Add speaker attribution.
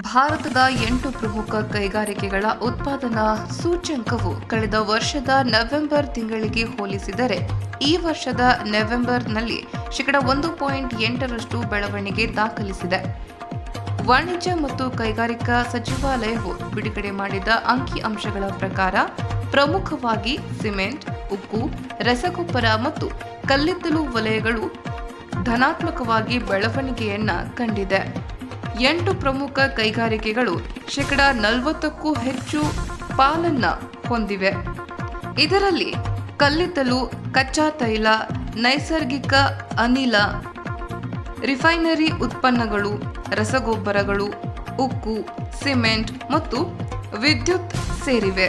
Speaker 1: ಭಾರತದ 8 ಪ್ರಮುಖ ಕೈಗಾರಿಕೆಗಳ ಉತ್ಪಾದನಾ ಸೂಚ್ಯಂಕವು ಕಳೆದ ವರ್ಷದ ನವೆಂಬರ್ ತಿಂಗಳಿಗೆ ಹೋಲಿಸಿದರೆ ಈ ವರ್ಷದ ನವೆಂಬರ್ನಲ್ಲಿ 1.8% ಬೆಳವಣಿಗೆ ದಾಖಲಿಸಿದೆ. ವಾಣಿಜ್ಯ ಮತ್ತು ಕೈಗಾರಿಕಾ ಸಚಿವಾಲಯವು ಬಿಡುಗಡೆ ಮಾಡಿದ ಅಂಕಿಅಂಶಗಳ ಪ್ರಕಾರ ಪ್ರಮುಖವಾಗಿ ಸಿಮೆಂಟ್, ಉಕ್ಕು, ರಸಗೊಬ್ಬರ ಮತ್ತು ಕಲ್ಲಿದ್ದಲು ವಲಯಗಳು ಧನಾತ್ಮಕವಾಗಿ ಬೆಳವಣಿಗೆಯನ್ನ ಕಂಡಿದೆ. 8 ಪ್ರಮುಖ ಕೈಗಾರಿಕೆಗಳು 40%ಕ್ಕೂ ಹೆಚ್ಚು ಪಾಲನ್ನ ಹೊಂದಿವೆ. ಇದರಲ್ಲಿ ಕಲ್ಲಿದ್ದಲು, ಕಚ್ಚಾ ತೈಲ, ನೈಸರ್ಗಿಕ ಅನಿಲ, ರಿಫೈನರಿ ಉತ್ಪನ್ನಗಳು, ರಸಗೊಬ್ಬರಗಳು, ಉಕ್ಕು, ಸಿಮೆಂಟ್ ಮತ್ತು ವಿದ್ಯುತ್ ಸೇರಿವೆ.